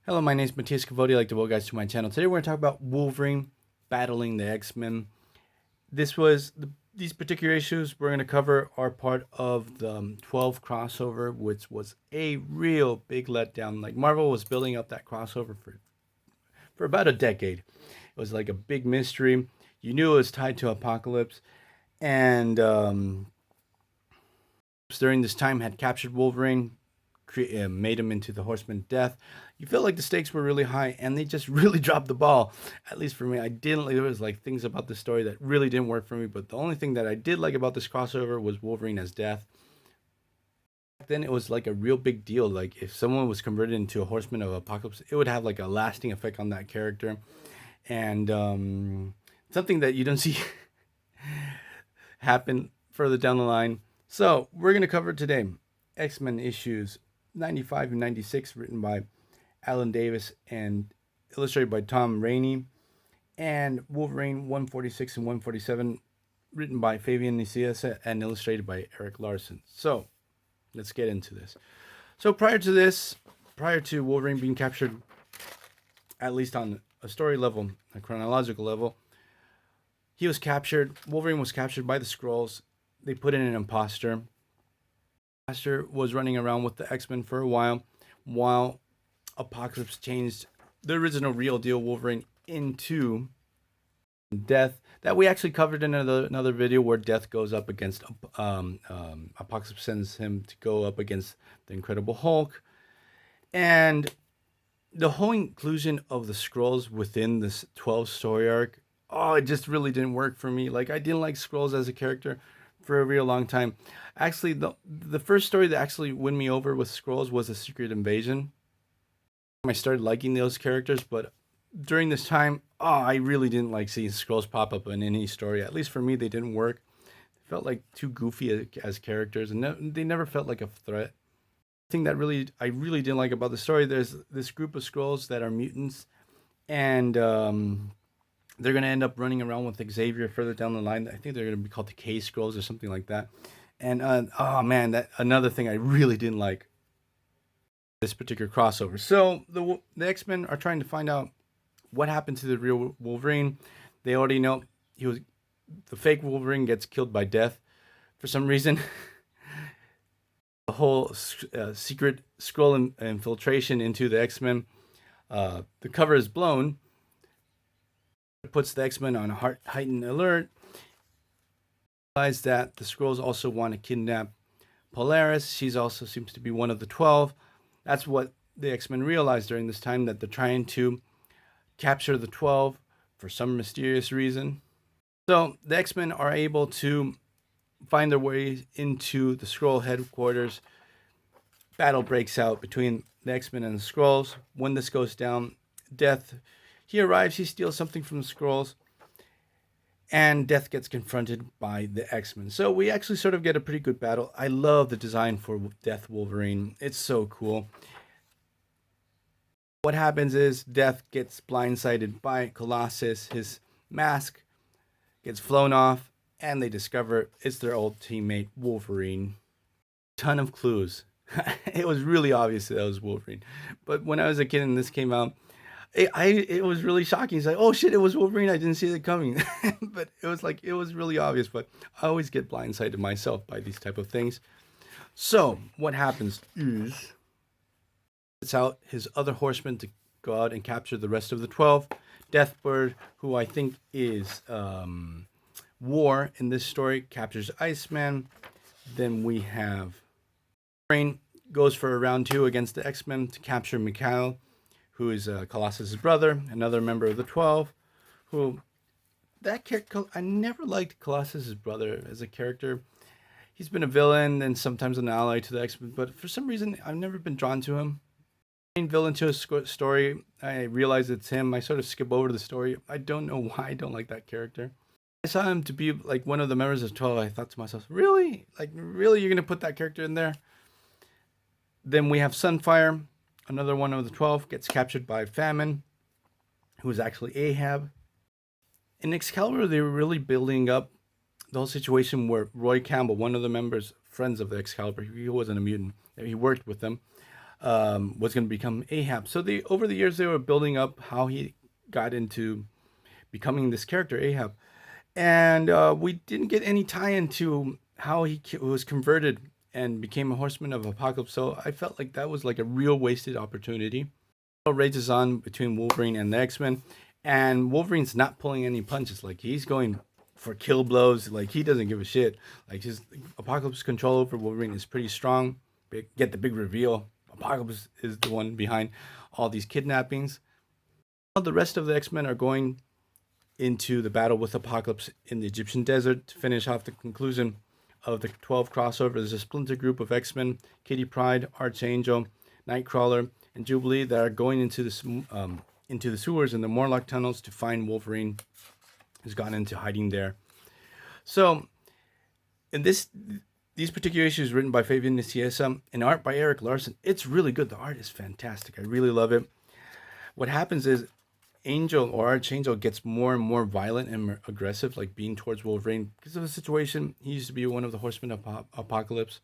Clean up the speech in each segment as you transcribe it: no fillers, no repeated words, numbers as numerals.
Hello, my name is Matthias Cavodi. I'd like to welcome you guys to my channel. Today we're going to talk about Wolverine battling the X-Men. These particular issues we're going to cover are part of the 12 crossover, which was a real big letdown. Like, Marvel was building up that crossover for about a decade. It was like a big mystery. You knew it was tied to Apocalypse, and during this time had captured Wolverine, made him into the Horseman of Death. You felt like the stakes were really high, and they just really dropped the ball. At least for me, there was like things about the story that really didn't work for me. But the only thing that I did like about this crossover was Wolverine as Death. Back then, it was like a real big deal. Like, if someone was converted into a Horseman of Apocalypse, it would have like a lasting effect on that character, and something that you don't see happen further down the line. So we're gonna cover today X-Men issues 95 and 96, written by Alan Davis and illustrated by Tom Rainey, and Wolverine 146 and 147, written by Fabian Nicieza and illustrated by Erik Larsen. So let's get into this. So prior to Wolverine being captured, at least on a story level, a chronological level, Wolverine was captured by the Skrulls. They put in an imposter. Was running around with the X-Men for a while Apocalypse changed the original real deal Wolverine into Death, that we actually covered in another video, where Death goes up against Apocalypse sends him to go up against the Incredible Hulk. And the whole inclusion of the Skrulls within this 12 story arc, it just really didn't work for me. Like, I didn't like Skrulls as a character for a real long time. Actually, the first story that actually won me over with Skrulls was A Secret Invasion. I started liking those characters, but during this time, I really didn't like seeing Skrulls pop up in any story. At least for me, they didn't work. They felt like too goofy as characters, and they never felt like a threat. The thing that I really didn't like about the story, there's this group of Skrulls that are mutants, and they're going to end up running around with Xavier further down the line. I think they're going to be called the K-Skrulls or something like that. And, that another thing I really didn't like this particular crossover. So the X-Men are trying to find out what happened to the real Wolverine. They already know the fake Wolverine gets killed by Death for some reason. The whole secret Skrull infiltration into the X-Men. The cover is blown. It puts the X-Men on a heightened alert. Realize that the Skrulls also want to kidnap Polaris. She's also seems to be one of the 12. That's what the X-Men realize during this time, that they're trying to capture the 12 for some mysterious reason. So the X-Men are able to find their way into the Skrull headquarters. Battle breaks out between the X-Men and the Skrulls. When this goes down, Death, he arrives, he steals something from the Skrulls, and Death gets confronted by the X-Men. So we actually sort of get a pretty good battle. I love the design for Death Wolverine. It's so cool. What happens is Death gets blindsided by Colossus. His mask gets flown off, and they discover it's their old teammate, Wolverine. Ton of clues. It was really obvious that it was Wolverine. But when I was a kid and this came out, it was really shocking. It's like, oh shit, it was Wolverine. I didn't see it coming. But it was really obvious. But I always get blindsided myself by these type of things. So what happens is, it's out his other horsemen to go out and capture the rest of the 12. Deathbird, who I think is War in this story, captures Iceman. Then we have Wolverine goes for a round 2 against the X-Men to capture Mikhail, who is Colossus' brother, another member of the 12, I never liked Colossus' brother as a character. He's been a villain and sometimes an ally to the X-Men, but for some reason, I've never been drawn to him. Main villain to a story, I realize it's him. I sort of skip over the story. I don't know why I don't like that character. I saw him to be like one of the members of 12. I thought to myself, really? Like, really, you're going to put that character in there? Then we have Sunfire. Another one of the 12 gets captured by Famine, who is actually Ahab. In Excalibur, they were really building up the whole situation where Roy Campbell, one of the members, friends of the Excalibur, he wasn't a mutant, he worked with them, was going to become Ahab. So over the years, they were building up how he got into becoming this character, Ahab. And we didn't get any tie into how he was converted and became a horseman of apocalypse. So I felt like that was like a real wasted opportunity. It rages on between Wolverine and the X-Men, and Wolverine's not pulling any punches. Like, he's going for kill blows. Like, he doesn't give a shit. Like, his Apocalypse control over Wolverine is pretty strong. Get the big reveal. Apocalypse is the one behind all these kidnappings. The rest of the X-Men are going into the battle with Apocalypse in the Egyptian desert to finish off the conclusion of the 12 crossover. There's a splinter group of X-Men, Kitty Pryde, Archangel, Nightcrawler, and Jubilee that are going into the sewers and the Morlock tunnels to find Wolverine, who's gone into hiding there. So, in these particular issues written by Fabian Nicieza and art by Erik Larsen, it's really good. The art is fantastic. I really love it. What happens is Angel or Archangel gets more and more violent and more aggressive, like being towards Wolverine because of the situation. He used to be one of the Horsemen of Apocalypse.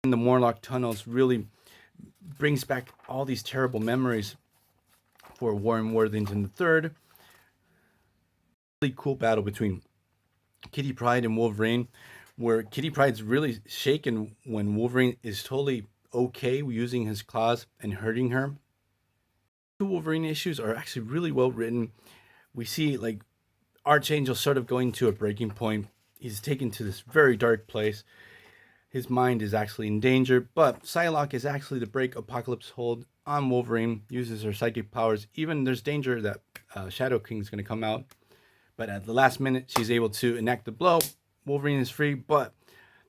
And the Morlock tunnels really brings back all these terrible memories for Warren Worthington III. Really cool battle between Kitty Pryde and Wolverine, where Kitty Pryde's really shaken when Wolverine is totally okay using his claws and hurting her. The Wolverine issues are actually really well written. We see like Archangel sort of going to a breaking point. He's taken to this very dark place. His mind is actually in danger, but Psylocke is actually to break Apocalypse hold on Wolverine, uses her psychic powers. Even there's danger that Shadow King is going to come out, but at the last minute, she's able to enact the blow. Wolverine is free, but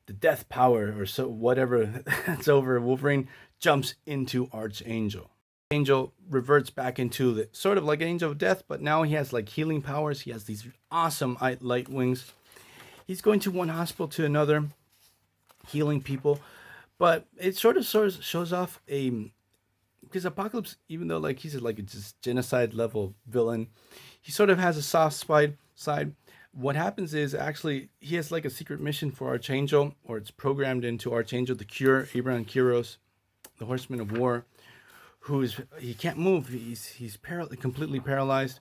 the death power or so whatever that's over Wolverine jumps into Archangel. Angel reverts back into the sort of like Angel of Death, but now he has like healing powers. He has these awesome light wings. He's going to one hospital to another, healing people, but it sort of shows off because Apocalypse, even though like he's like a just genocide level villain, he sort of has a soft side. What happens is actually he has like a secret mission for Archangel, or it's programmed into Archangel to cure Abraham Kiros, the Horseman of War, he can't move. He's completely paralyzed,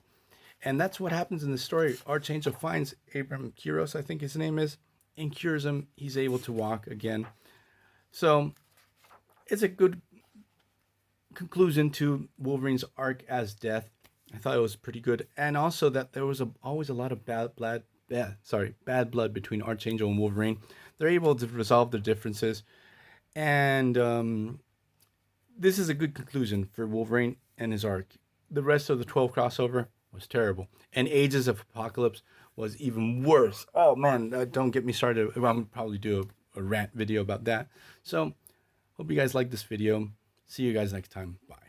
and that's what happens in the story. Archangel finds Abraham Kiros, I think his name is, and cures him. He's able to walk again. So it's a good conclusion to Wolverine's arc as Death. I thought it was pretty good, and also that there was always a lot of bad blood between Archangel and Wolverine. They're able to resolve their differences, and this is a good conclusion for Wolverine and his arc. The rest of the 12 crossover was terrible, and Ages of Apocalypse was even worse. Oh man, don't get me started. I'll probably do a rant video about that. So, hope you guys like this video. See you guys next time. Bye.